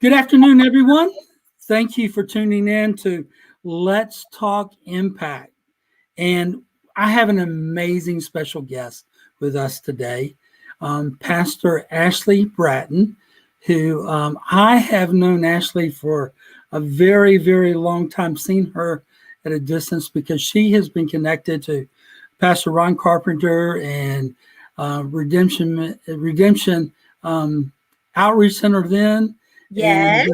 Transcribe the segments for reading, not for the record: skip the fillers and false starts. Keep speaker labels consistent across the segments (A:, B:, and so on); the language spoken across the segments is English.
A: Good afternoon, everyone. Thank you for tuning in to Let's Talk Impact. And I have an amazing special guest with us today, Pastor Ashley Bratton, who I have known Ashley for a very, very long time, seen her at a distance because she has been connected to Pastor Ron Carpenter and Redemption Outreach Center then
B: Yes.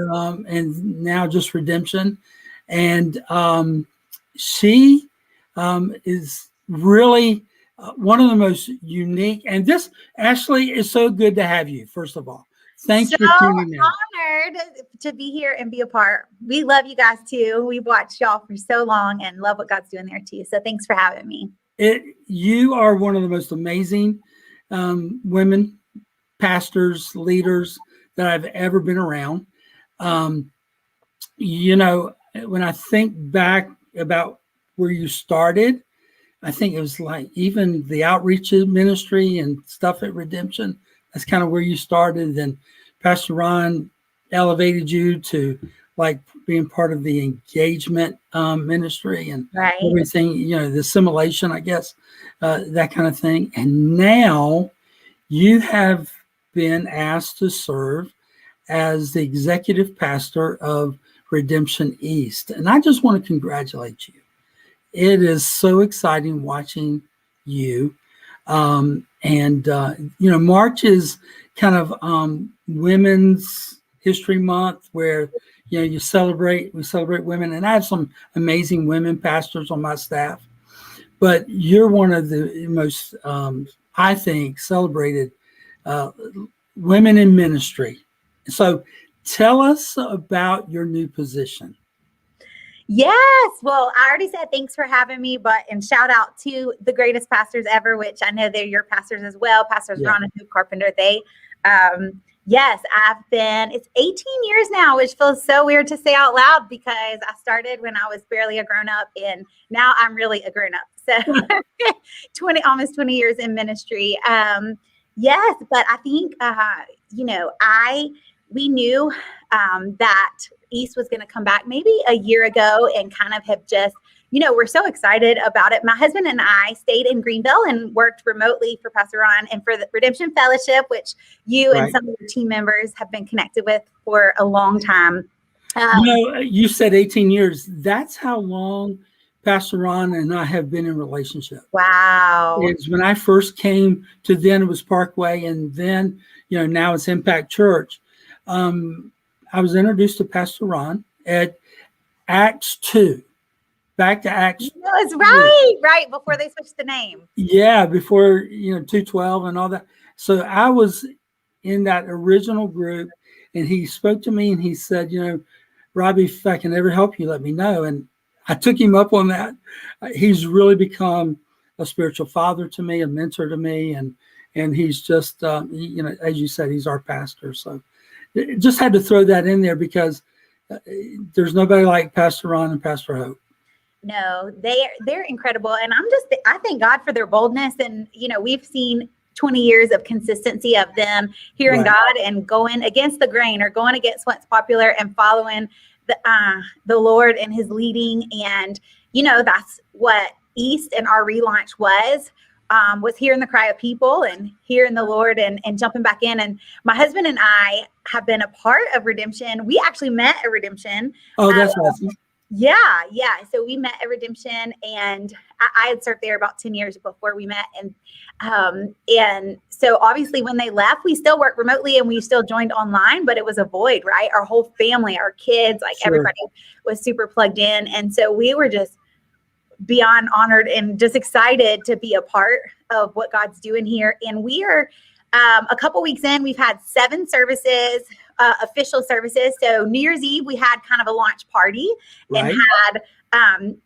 A: and now just Redemption. And she is really one of the most unique. And this, Ashley, is so good to have you, first of all. Thanks
B: So
A: for tuning in.
B: honored to be here and be a part. We love you guys too. We've watched y'all for so long and love what God's doing there too. So thanks for having me.
A: You are one of the most amazing women, pastors, leaders that I've ever been around. When I think back about where you started, I think it was like even the outreach ministry and stuff at Redemption. That's kind of where you started. Then Pastor Ron elevated you to like being part of the engagement ministry and everything, the assimilation, I guess, that kind of thing. And now you have been asked to serve as the executive pastor of Redemption East. And I just want to congratulate you. It is so exciting watching you. March is kind of Women's History Month where, we celebrate women. And I have some amazing women pastors on my staff. But you're one of the most, I think, celebrated women in ministry. So tell us about your new position.
B: Yes. Well, I already said thanks for having me, and shout out to the greatest pastors ever, which I know they're your pastors as well, Pastors Ron and Hoop Carpenter. It's 18 years now, which feels so weird to say out loud because I started when I was barely a grown up and now I'm really a grown up. So almost 20 years in ministry. Yes, but I think, we knew that East was going to come back maybe a year ago and kind of have just, we're so excited about it. My husband and I stayed in Greenville and worked remotely for Pastor Ron and for the Redemption Fellowship, which you and some of your team members have been connected with for a long time.
A: You said 18 years. That's how long Pastor Ron and I have been in relationship.
B: Wow.
A: It's when I first came to then it was Parkway and then, now it's Impact Church. I was introduced to Pastor Ron at Acts 2. Back to Acts.
B: That's right before they switched the name.
A: Yeah, before 212 and all that. So I was in that original group, and he spoke to me and he said, Robbie, if I can ever help you, let me know. And I took him up on that. He's really become a spiritual father to me, a mentor to me, and he's just as you said, he's our pastor. So just had to throw that in there because there's nobody like Pastor Ron and Pastor Hope.
B: No, they're incredible. And I thank God for their boldness. And, we've seen 20 years of consistency of them hearing God and going against the grain or going against what's popular and following the Lord and his leading. And, that's what East and our relaunch was hearing the cry of people and hearing the Lord and jumping back in. And my husband and I have been a part of Redemption. We actually met at Redemption.
A: Oh, that's awesome.
B: Yeah. So we met at Redemption and I had served there about 10 years before we met. And so obviously when they left, we still worked remotely and we still joined online, but it was a void, right? Our whole family, our kids, everybody was super plugged in. And so we were just beyond honored and just excited to be a part of what God's doing here. And we are a couple weeks in, we've had 7 services, official services. So New Year's Eve, we had kind of a launch party and had,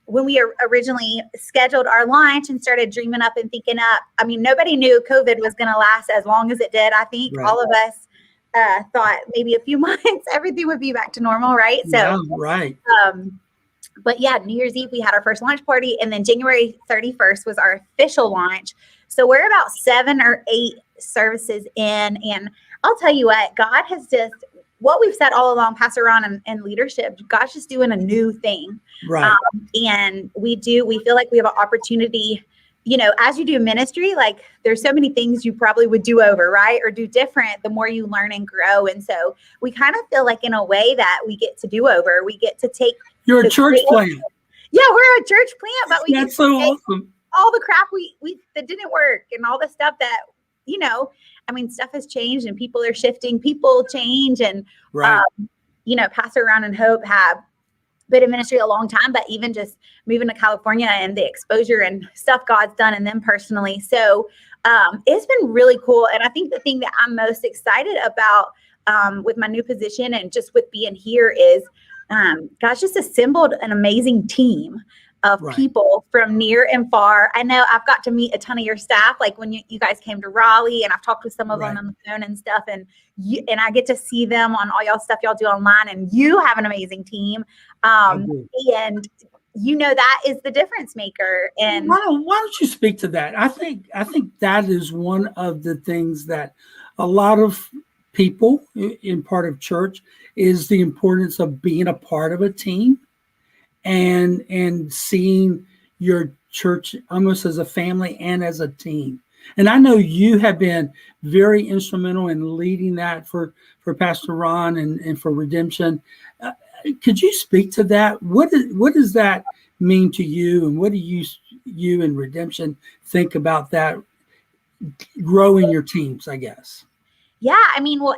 B: when we originally scheduled our launch and started dreaming up and thinking up, nobody knew COVID was going to last as long as it did. I think all of us thought maybe a few months, everything would be back to normal. Right. So, but yeah, New Year's Eve, we had our first launch party and then January 31st was our official launch. So we're about 7 or 8 services in. And I'll tell you what, God has just, what we've said all along, Pastor Ron and leadership, God's just doing a new thing.
A: Right.
B: And we feel like we have an opportunity, as you do ministry, like there's so many things you probably would do over, right? Or do different the more you learn and grow. And so we kind of feel like in a way that we get to do over, we get to take.
A: You're a church plant.
B: Yeah, we're a church plant, but we get
A: That's so awesome.
B: all the crap we that didn't work and all the stuff that, stuff has changed and people are shifting, people change. And,
A: right.
B: Pastor Ron and Hope have been in ministry a long time, but even just moving to California and the exposure and stuff God's done in them personally. So it's been really cool. And I think the thing that I'm most excited about with my new position and just with being here is God's just assembled an amazing team of people from near and far. I know I've got to meet a ton of your staff, like when you guys came to Raleigh, and I've talked with some of them on the phone and stuff, and I get to see them on all y'all stuff y'all do online, and you have an amazing team. And that is the difference maker. And
A: why don't you speak to that? I think that is one of the things that a lot of people in part of church is the importance of being a part of a team and seeing your church almost as a family and as a team. And I know you have been very instrumental in leading that for Pastor Ron and for Redemption. Could you speak to that? What does that mean to you? And what do you and Redemption think about that, growing your teams, I guess?
B: Yeah,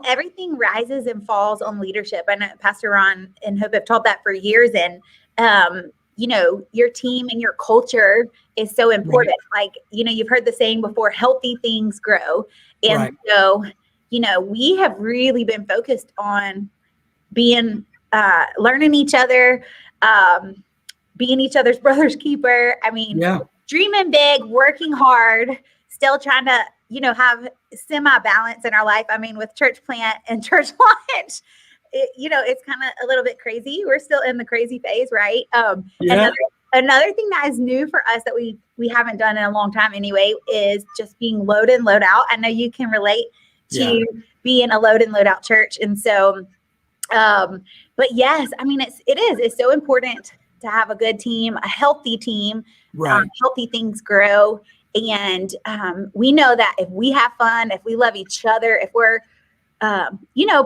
B: everything rises and falls on leadership. I know Pastor Ron and Hope have taught that for years. And, your team and your culture is so important. Like, you've heard the saying before, healthy things grow. And so, we have really been focused on being, learning each other, being each other's brother's keeper. Dreaming big, working hard, still trying to, have semi-balance in our life. With church plant and church launch, it's kind of a little bit crazy. We're still in the crazy phase, right? Another thing that is new for us that we haven't done in a long time anyway is just being load in, load out. I know you can relate to being a load in, load out church. And so, but yes, it's so important to have a good team, a healthy team, healthy things grow. And we know that if we have fun, if we love each other, if we're,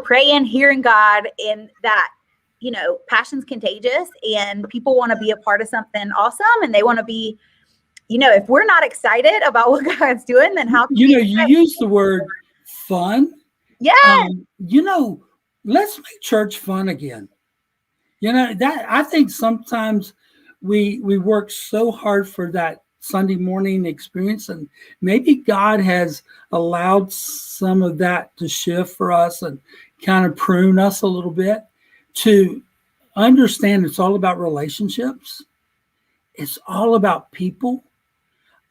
B: praying, hearing God, and that, passion's contagious and people want to be a part of something awesome. And they want to be, if we're not excited about what God's doing, then how can
A: you use the word fun.
B: Yeah.
A: Let's make church fun again. That I think sometimes we work so hard for that Sunday morning experience, and maybe God has allowed some of that to shift for us and kind of prune us a little bit to understand it's all about relationships. It's all about people.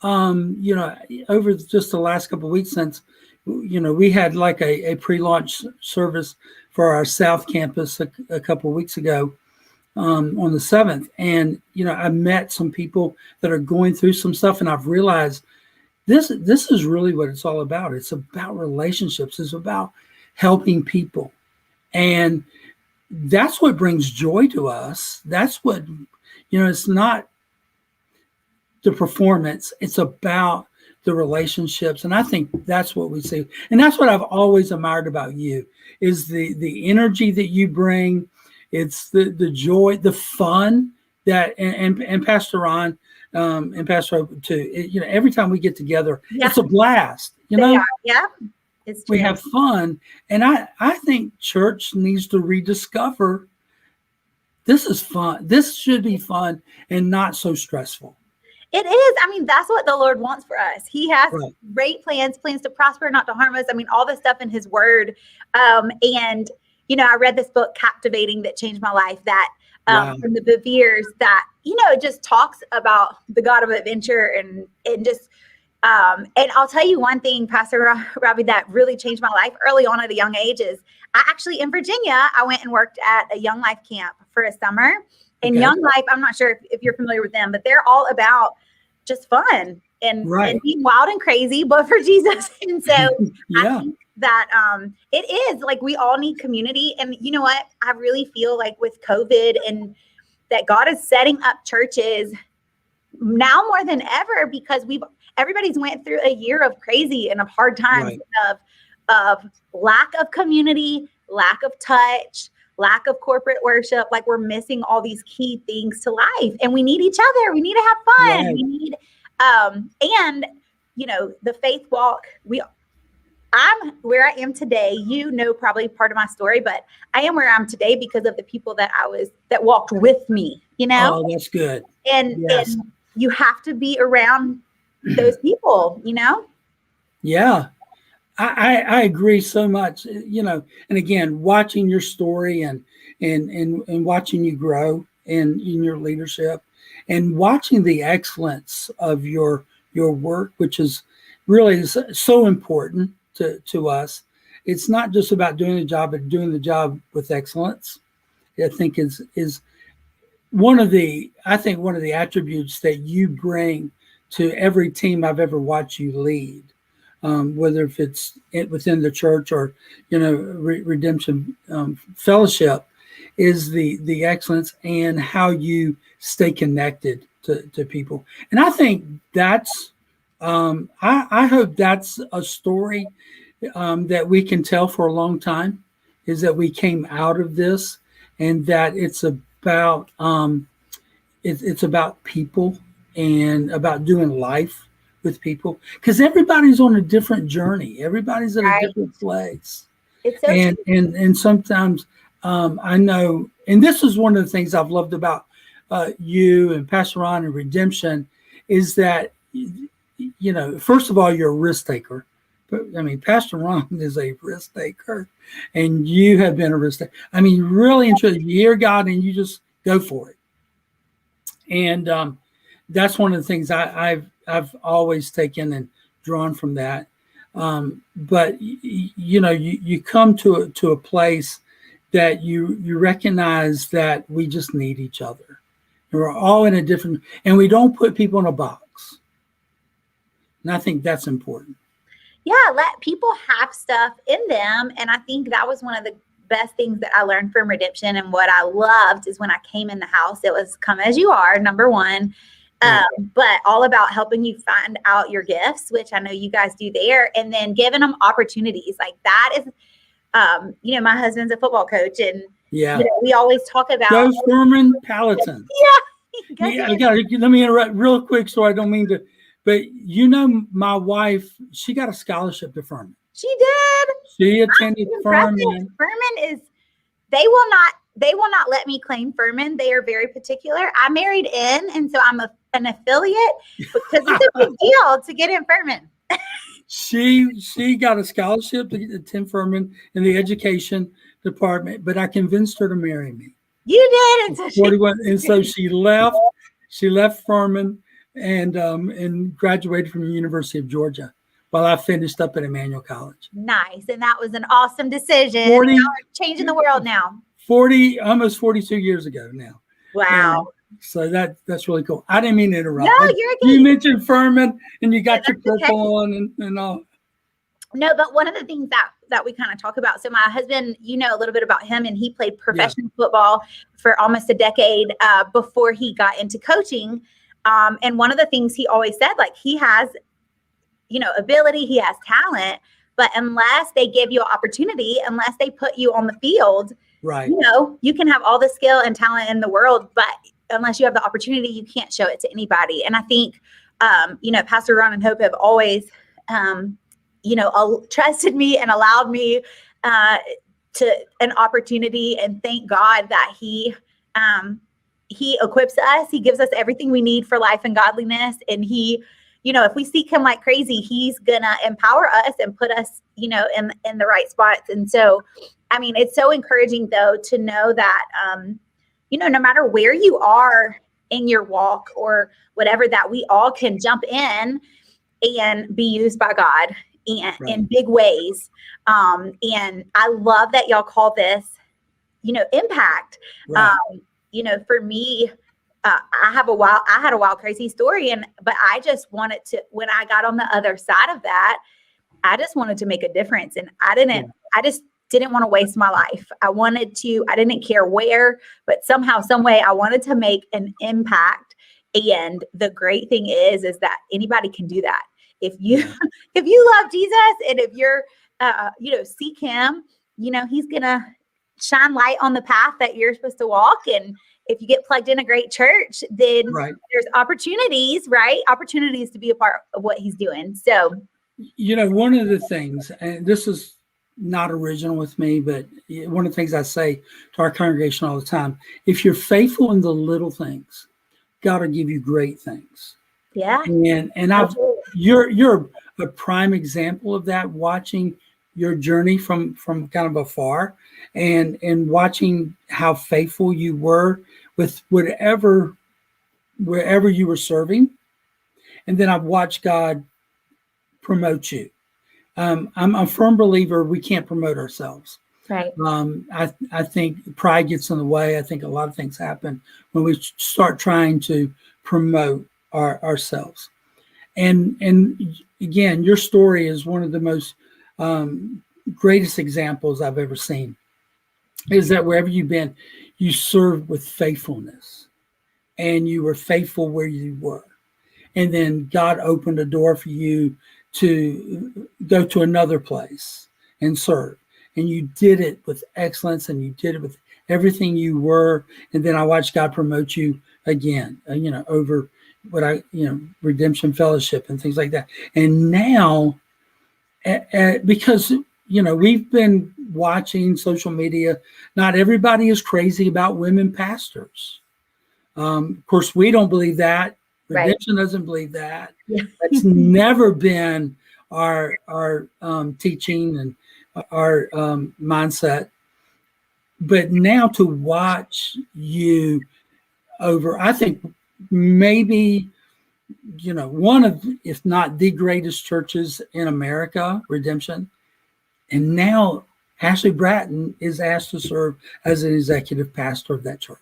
A: Over just the last couple of weeks since, we had like a pre-launch service for our South Campus a couple of weeks ago. On the 7th. And, I met some people that are going through some stuff, and I've realized this is really what it's all about. It's about relationships. It's about helping people. And that's what brings joy to us. That's what, it's not the performance. It's about the relationships. And I think that's what we see. And that's what I've always admired about you is the energy that you bring. It's the joy, the fun that, and Pastor Ron and Pastor Hope too. Every time we get together, it's a blast.
B: Yeah, it's true.
A: We have fun, and I think church needs to rediscover. This is fun. This should be fun and not so stressful.
B: It is. That's what the Lord wants for us. He has great plans to prosper, not to harm us. All this stuff in His Word, and. I read this book, Captivating, that changed my life, that from the Bevere's, that, it just talks about the God of adventure and just, and I'll tell you one thing, Pastor Robbie, that really changed my life early on at a young age is I actually, in Virginia, I went and worked at a Young Life camp for a summer. And Young Life, I'm not sure if you're familiar with them, but they're all about just fun.
A: Right.
B: being wild and crazy, but for Jesus. And so I
A: Yeah.
B: think that it is like we all need community. And you know what? I really feel like with COVID and that God is setting up churches now more than ever because everybody's went through a year of crazy and of hard times
A: Right.
B: of lack of community, lack of touch, lack of corporate worship. Like we're missing all these key things to life, and we need each other. We need to have fun.
A: Right.
B: We need and you know, the faith walk. I'm where I am today. You know, probably part of my story, but I am where I'm today because of the people that walked with me, you know?
A: Oh, that's good.
B: And
A: Yes.
B: you have to be around those people, you know?
A: Yeah. I agree so much, you know, and again, watching your story and watching you grow in your leadership and watching the excellence of your work, which is really so important to us. It's not just about doing the job, but doing the job with excellence. I think is one of the attributes that you bring to every team I've ever watched you lead, whether if it's within the church or Redemption Fellowship, is the excellence and how you stay connected to people. And I think that's I hope that's a story that we can tell for a long time, is that we came out of this and that it's about it's about people and about doing life with people, because everybody's on a different journey, everybody's at a
B: Right.
A: different place.
B: It's so
A: And sometimes I know, and this is one of the things I've loved about you and Pastor Ron and Redemption, is that first of all, you're a risk taker. But I mean, Pastor Ron is a risk taker, and you have been a risk taker. I mean, really interested. You hear God, and you just go for it. And that's one of the things I've always taken and drawn from that. But you come to a place that you recognize that we just need each other. We're all in a different, and we don't put people in a box. And I think that's important.
B: Yeah, let people have stuff in them. And I think that was one of the best things that I learned from Redemption. And what I loved is when I came in the house, it was come as you are, number one. But all about helping you find out your gifts, which I know you guys do there, and then giving them opportunities. Like that is, my husband's a football coach, and we always talk about
A: Go Furman Palatine.
B: Yeah,
A: let me interrupt real quick, so I don't mean to. But my wife, she got a scholarship to Furman.
B: She did.
A: She attended Furman.
B: Furman is, they will not let me claim Furman. They are very particular. I married in, and so I'm an affiliate because it's a big deal to get in Furman.
A: She got a scholarship to attend Furman in the education department, but I convinced her to marry me.
B: You did.
A: And so she left. She left Furman and graduated from the University of Georgia while I finished up at Emmanuel College.
B: Nice. And that was an awesome decision. Y'all are changing the world now.
A: Almost 42 years ago now.
B: Wow.
A: So that's really cool. I didn't mean to interrupt.
B: No, you're okay.
A: You mentioned Furman and you got your purple on and all.
B: No, but one of the things that we kind of talk about. So my husband, a little bit about him, and he played professional football for almost a decade before he got into coaching. And one of the things he always said, like he has, ability, he has talent, but unless they give you an opportunity, unless they put you on the field,
A: right.
B: You can have all the skill and talent in the world, but unless you have the opportunity, you can't show it to anybody. And I think, Pastor Ron and Hope have always, trusted me and allowed me to an opportunity, and thank God that he equips us. He gives us everything we need for life and godliness. And he, if we seek him like crazy, he's gonna empower us and put us, in the right spots. And so, I mean, it's so encouraging though, to know that, no matter where you are in your walk or whatever, that we all can jump in and be used by God in big ways. And I love that y'all call this, impact. Right. For me, I had a wild, crazy story. But I just wanted to, when I got on the other side of that, I just wanted to make a difference. And I just didn't want to waste my life. I didn't care where, but somehow, some way I wanted to make an impact. And the great thing is that anybody can do that. If you, if you love Jesus and if you're, seek him, he's going to shine light on the path that you're supposed to walk. And if you get plugged in a great church, then there's opportunities, right? Opportunities to be a part of what he's doing. So,
A: one of the things, and this is not original with me, but one of the things I say to our congregation all the time, if you're faithful in the little things, God will give you great things.
B: Yeah.
A: And you're a prime example of that, watching your journey from kind of afar and watching how faithful you were with wherever you were serving. And then I've watched God promote you. I'm a firm believer we can't promote ourselves.
B: Right.
A: I think pride gets in the way. I think a lot of things happen when we start trying to promote ourselves. And again, your story is one of the most greatest examples I've ever seen. Is that wherever you've been, you served with faithfulness, and you were faithful where you were, and then God opened a door for you to go to another place and serve. And you did it with excellence, and you did it with everything you were. And then I watched God promote you again, over Redemption Fellowship and things like that. And now, because, we've been watching social media, not everybody is crazy about women pastors. Of course, we don't believe that. Redemption doesn't believe that.
B: Yeah.
A: That's never been our teaching and our mindset. But now to watch you over, I think maybe, one of, if not the greatest churches in America, Redemption. And now Ashley Bratton is asked to serve as an executive pastor of that church.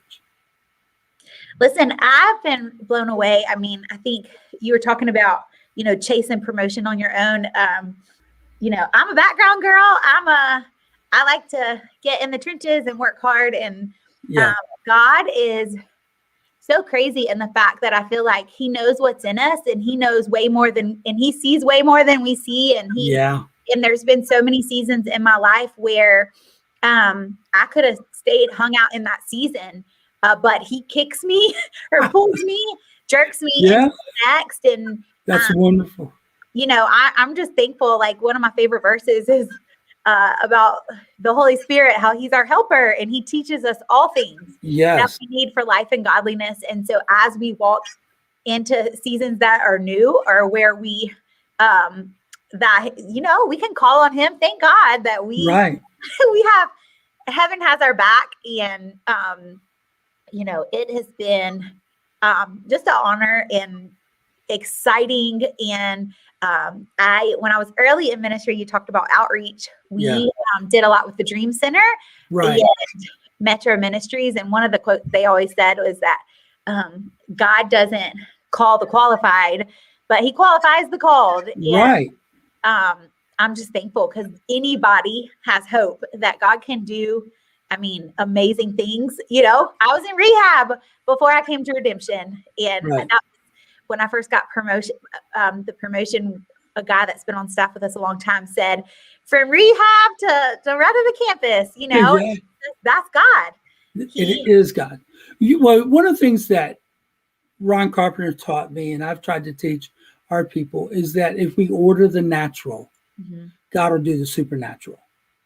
B: Listen, I've been blown away. I mean, I think you were talking about, chasing promotion on your own. I'm a background girl. I like to get in the trenches and work hard. And God is so crazy in the fact that I feel like he knows what's in us, and he knows way more and he sees way more than we see. And and there's been so many seasons in my life where I could have stayed hung out in that season. But he kicks me or pulls me, jerks me into the next. And
A: that's wonderful.
B: I'm just thankful. Like, one of my favorite verses is about the Holy Spirit, how he's our helper and he teaches us all things that we need for life and godliness. And so as we walk into seasons that are new, or where we, we can call on him. Thank God that we have, heaven has our back. And, it has been just an honor and exciting. And when I was early in ministry, you talked about outreach. We did a lot with the Dream Center and Metro Ministries. And one of the quotes they always said was that God doesn't call the qualified, but he qualifies the called. And, I'm just thankful because anybody has hope that God can do amazing things. I was in rehab before I came to Redemption. And that was when I first got promotion, the promotion, a guy that's been on staff with us a long time said, from rehab to right of the campus, that's God.
A: It is God. One of the things that Ron Carpenter taught me, and I've tried to teach our people, is that if we order the natural, God will do the supernatural.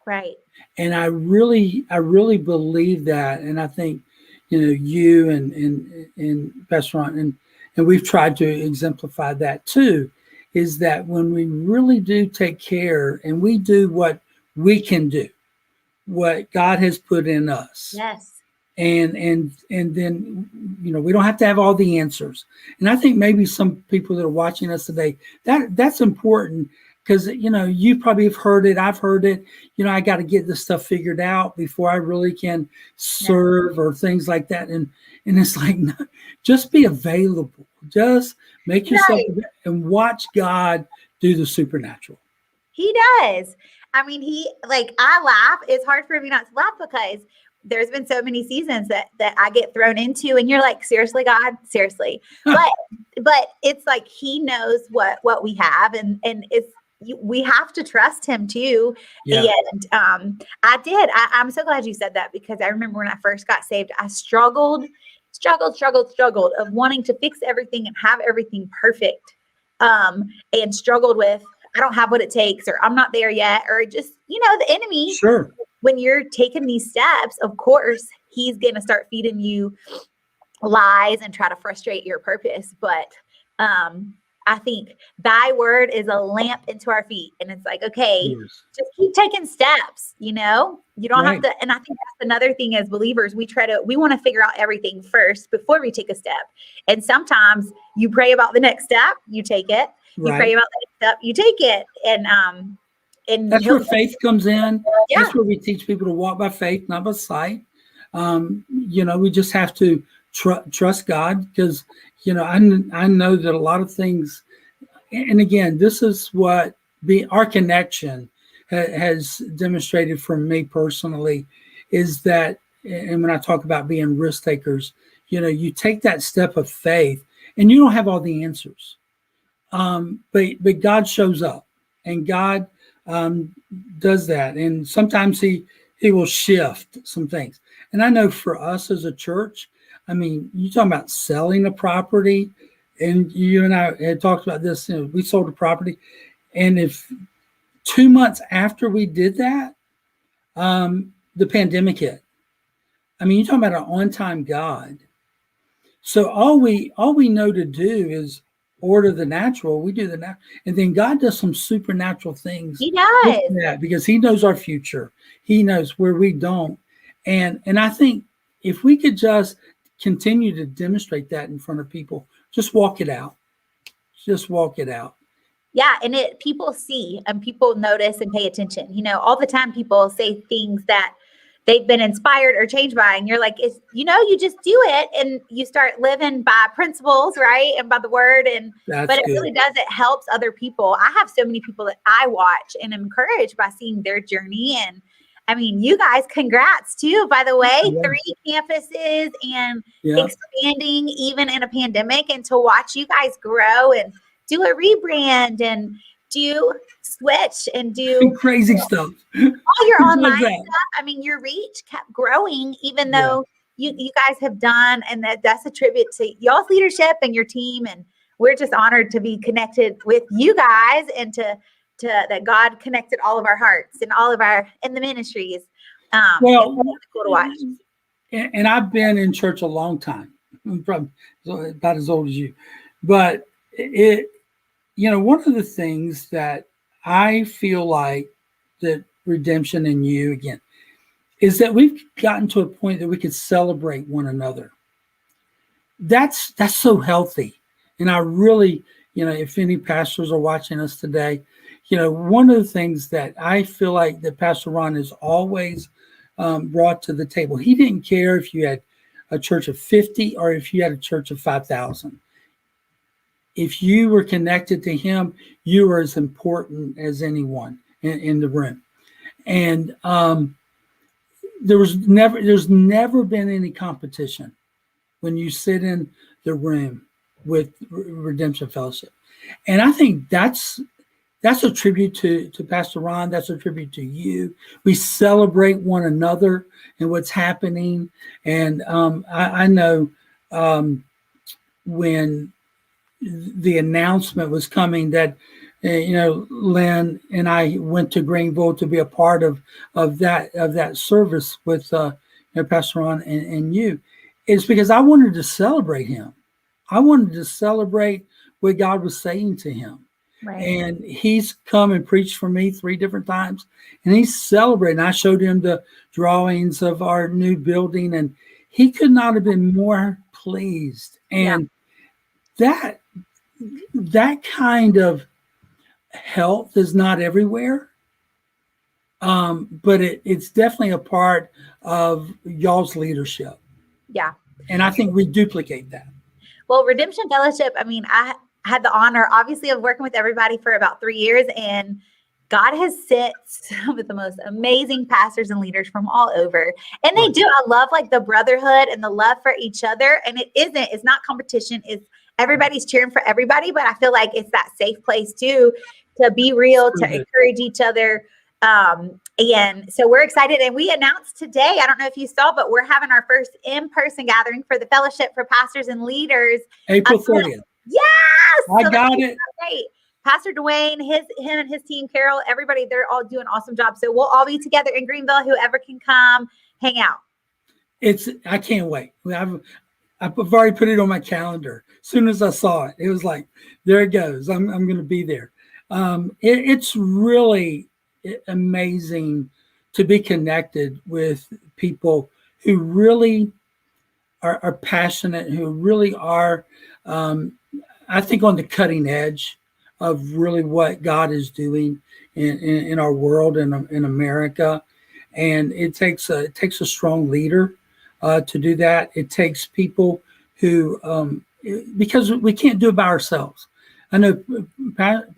B: Right.
A: And I really believe that. And I think, you and Pastor Ron, and we've tried to exemplify that too, is that when we really do take care and we do what we can do, what God has put in us.
B: Yes.
A: And then, we don't have to have all the answers. And I think maybe some people that are watching us today, that's important. because, you probably have heard it. I've heard it. I got to get this stuff figured out before I really can serve or things like that. And it's like, no, just be available. Just make yourself and watch God do the supernatural.
B: He does. I mean, I laugh. It's hard for me not to laugh because there's been so many seasons that I get thrown into, and you're like, seriously, God, seriously. But it's like he knows what we have, and we have to trust him too. Yeah. And I'm so glad you said that, because I remember when I first got saved, I struggled of wanting to fix everything and have everything perfect. And struggled with, I don't have what it takes, or I'm not there yet, or just, the enemy.
A: Sure.
B: When you're taking these steps, of course, he's going to start feeding you lies and try to frustrate your purpose. But I think thy word is a lamp into our feet. And it's like, okay, just keep taking steps, you don't have to. And I think that's another thing as believers, we want to figure out everything first before we take a step. And sometimes you pray about the next step, you take it. You pray about the next step, you take it. And
A: that's where faith comes in. Yeah. That's where we teach people to walk by faith, not by sight. We just have to trust God, because, I know that a lot of things, and again, this is what our connection has demonstrated for me personally, is that, and when I talk about being risk takers, you take that step of faith and you don't have all the answers. But God shows up, and God does that. And sometimes he will shift some things. And I know for us as a church, I mean, you're talking about selling a property, and you and I had talked about this. We sold a property, and if 2 months after we did that, the pandemic hit. I mean, you're talking about an on-time God. So all we know to do is order the natural. We do the natural, and then God does some supernatural things.
B: He does
A: that because He knows our future. He knows where we don't, and I think if we could just continue to demonstrate that in front of people, just walk it out. Just walk it out.
B: Yeah, and people see and people notice and pay attention. All the time people say things that they've been inspired or changed by, and you're like, you just do it, and you start living by principles, right? And by the word, but it really does. It helps other people. I have so many people that I watch and am encouraged by seeing their journey. And I mean, you guys, congrats too, by the way, 3 campuses and expanding even in a pandemic, and to watch you guys grow and do a rebrand and do switch and do
A: crazy stuff.
B: All your online stuff. I mean, your reach kept growing, even though you guys have done, and that's a tribute to y'all's leadership and your team. And we're just honored to be connected with you guys, and to that God connected all of our hearts and all of in the ministries.
A: Well,
B: it's cool to watch.
A: And I've been in church a long time. I'm probably about as old as you, but one of the things that I feel like that Redemption in You, again, is that we've gotten to a point that we could celebrate one another. That's so healthy. And I really, if any pastors are watching us today, one of the things that I feel like that Pastor Ron has always brought to the table, he didn't care if you had a church of 50 or if you had a church of 5,000. If you were connected to him, you were as important as anyone in the room. And there's never been any competition when you sit in the room with Redemption Fellowship. And I think that's a tribute to Pastor Ron. That's a tribute to you. We celebrate one another and what's happening. And I know when the announcement was coming that, Lynn and I went to Greenville to be a part of that service with Pastor Ron and you, it's because I wanted to celebrate him. I wanted to celebrate what God was saying to him.
B: Right.
A: And he's come and preached for me 3 different times, and he's celebrating. I showed him the drawings of our new building, and he could not have been more pleased. And that kind of health is not everywhere, but it's definitely a part of y'all's leadership.
B: Yeah.
A: And I think we duplicate that.
B: Well, Redemption Fellowship, I mean, I had the honor, obviously, of working with everybody for about 3 years, and God has sent some of the most amazing pastors and leaders from all over. And they do. I love like the brotherhood and the love for each other. And it's not competition. It's everybody's cheering for everybody. But I feel like it's that safe place too, to be real, to encourage each other. And so we're excited. And we announced today, I don't know if you saw, but we're having our first in-person gathering for the Fellowship for Pastors and Leaders.
A: April 30th.
B: Yes.
A: I got it.
B: Great. Pastor Dwayne, him and his team, Carol, everybody, they're all doing an awesome job. So we'll all be together in Greenville. Whoever can come, hang out.
A: I can't wait. I've already put it on my calendar. As soon as I saw it, it was like, there it goes. I'm going to be there. It's really amazing to be connected with people who really are passionate, who really are, I think, on the cutting edge of really what God is doing in our world and in America. And it takes a strong leader to do that. It takes people who, because we can't do it by ourselves. I know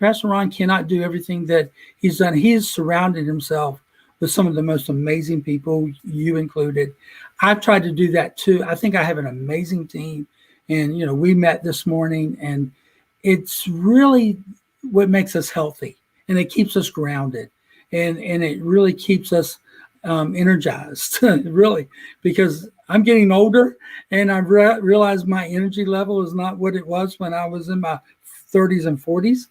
A: Pastor Ron cannot do everything that he's done. He has surrounded himself with some of the most amazing people, you included. I've tried to do that too. I think I have an amazing team. And, we met this morning, and it's really what makes us healthy, and it keeps us grounded, and it really keeps us energized, really, because I'm getting older, and I've realized my energy level is not what it was when I was in my 30s and 40s.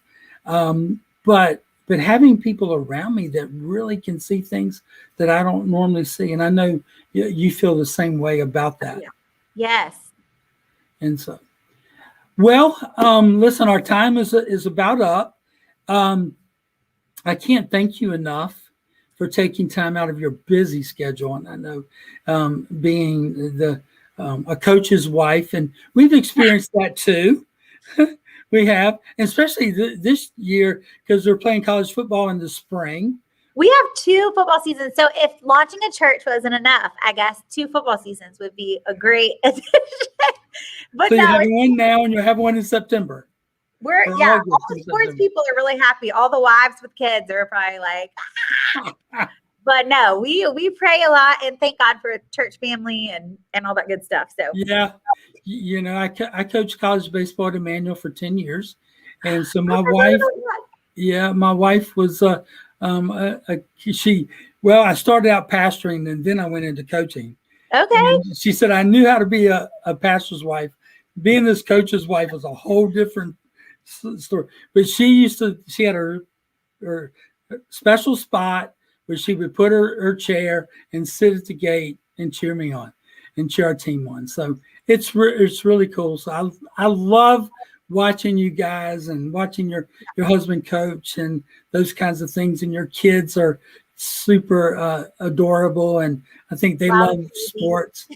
A: But having people around me that really can see things that I don't normally see, and I know you feel the same way about that.
B: Yeah. Yes.
A: And so, well, listen, our time is about up. I can't thank you enough for taking time out of your busy schedule. And I know being a coach's wife, and we've experienced that too. We have, especially this year, because they're playing college football in the spring.
B: We have 2 football seasons. So if launching a church wasn't enough, I guess 2 football seasons would be a great addition. But
A: so you have one now, and you have one in September.
B: All the sports people are really happy. All the wives with kids are probably like, but no, we pray a lot and thank God for a church family and all that good stuff. So
A: yeah, I coached college baseball at Emmanuel for 10 years, and so my wife was I started out pastoring, and then I went into coaching.
B: Okay.
A: And she said I knew how to be a pastor's wife. Being this coach's wife was a whole different story. But she had her special spot where she would put her chair and sit at the gate and cheer me on and cheer our team on. So it's really cool. So I love watching you guys and watching your husband coach and those kinds of things. And your kids are super adorable, and I think they love sports.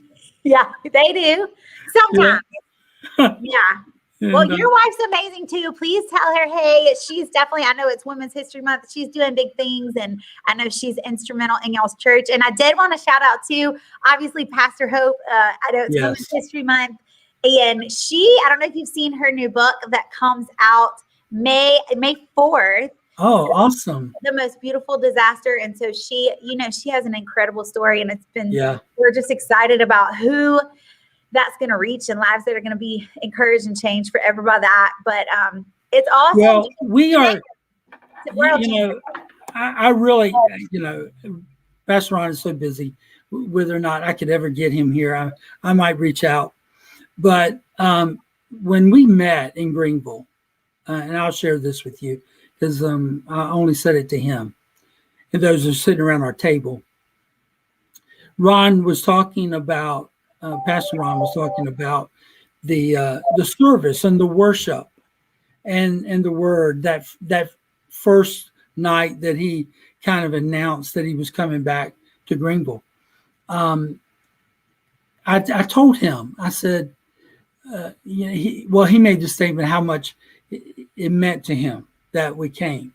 B: Yeah, they do. Sometimes. Yeah. Well, your wife's amazing too. Please tell her, hey, she's definitely, I know it's Women's History Month. She's doing big things, and I know she's instrumental in y'all's church. And I did want to shout out to, obviously, Pastor Hope. I know it's Women's History Month. And I don't know if you've seen her new book that comes out May 4th.
A: Oh, awesome.
B: The Most Beautiful Disaster. And so she has an incredible story, and it's been, we're just excited about who that's going to reach and lives that are going to be encouraged and changed for everybody that. But it's awesome.
A: Well, we are, I really, Pastor Ron is so busy, whether or not I could ever get him here, I might reach out. But when we met in Greenville, and I'll share this with you, because I only said it to him and those who are sitting around our table. Ron was talking about, Pastor Ron was talking about the service and the worship and the word that first night that he kind of announced that he was coming back to Greenville. I told him, I said, he made the statement how much it meant to him that we came.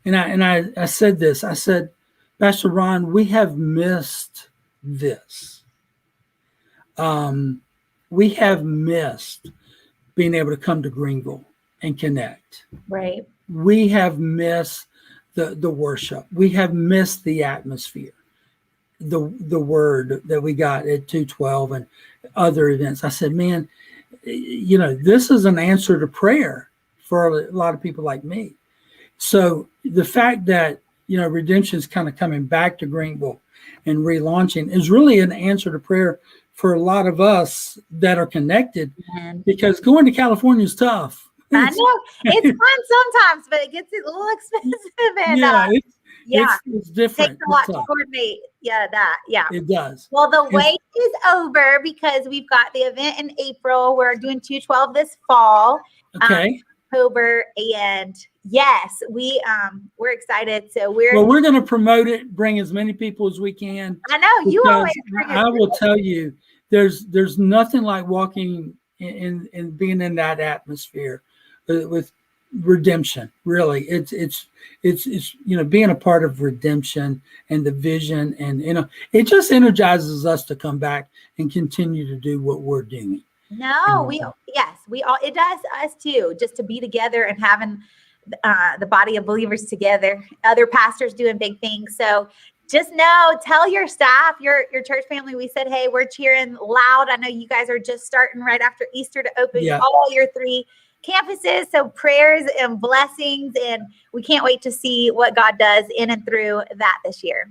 A: I said this. I said, Pastor Ron, we have missed this. We have missed being able to come to Greenville and connect.
B: Right.
A: We have missed the worship. We have missed the atmosphere, the word that we got at 212 and other events. I said, man, this is an answer to prayer for a lot of people like me. So the fact that, Redemption is kind of coming back to Greenville and relaunching is really an answer to prayer for a lot of us that are connected, because going to California is tough.
B: I know it's fun sometimes, but it gets a little expensive. And
A: it's different.
B: It takes a lot to coordinate.
A: It does.
B: Well, the wait is over because we've got the event in April. We're doing 212 this fall.
A: Okay.
B: October, and yes, we're excited. So we're
A: going to promote it, bring as many people as we can.
B: I know you always.
A: I will tell you, there's nothing like walking in being in that atmosphere with Redemption. Really, it's being a part of Redemption and the vision, and it just energizes us to come back and continue to do what we're doing.
B: No, it does us too, just to be together and having the body of believers together, other pastors doing big things. So just tell your staff, your church family, we said, hey, we're cheering loud. I know you guys are just starting right after Easter to open all your 3 campuses. So prayers and blessings, and we can't wait to see what God does in and through that this year.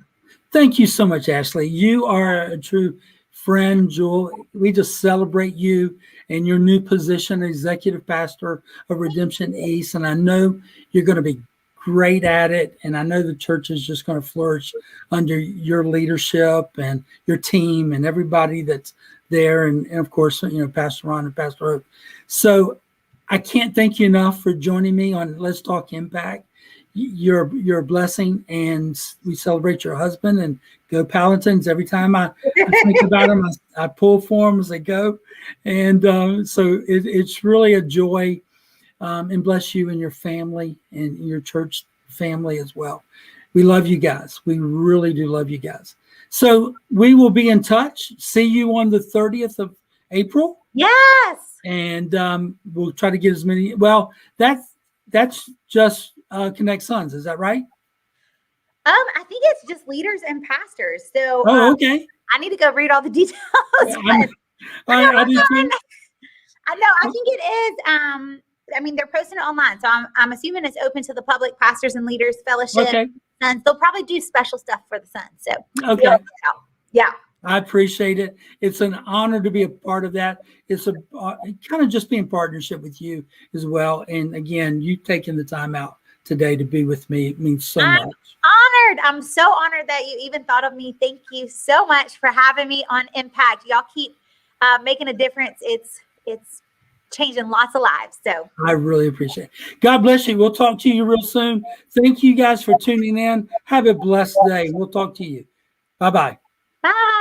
A: Thank you so much, Ashley. You are a true friend, Jewel. We just celebrate you and your new position, executive pastor of Redemption East. And I know you're going to be great at it. And I know the church is just going to flourish under your leadership and your team and everybody that's there. And of course, Pastor Ron and Pastor Hope. So I can't thank you enough for joining me on Let's Talk Impact. You're a blessing, and we celebrate your husband, and go Paladins. Every time I think about him, I pull for him as they go. And so it's really a joy, and bless you and your family and your church family as well. We love you guys. We really do love you guys. So we will be in touch. See you on the 30th of April.
B: Yes.
A: And we'll try to get as many. Well, that's just Connect Sons. Is that right?
B: I think it's just leaders and pastors. So
A: okay.
B: I need to go read all the details.
A: I do too.
B: I know. I think it is. They're posting it online, so I'm assuming it's open to the public, pastors and leaders fellowship.
A: Okay.
B: Sons. They'll probably do special stuff for the sons. So
A: okay.
B: Yeah.
A: I appreciate it. It's an honor to be a part of that. It's a kind of just be in partnership with you as well. And again, you taking the time out today to be with me, it means so much.
B: Honored. I'm so honored that you even thought of me. Thank you so much for having me on Impact. Y'all keep making a difference. It's changing lots of lives. So
A: I really appreciate it. God bless you. We'll talk to you real soon. Thank you guys for tuning in. Have a blessed day. We'll talk to you. Bye-bye.
B: Bye.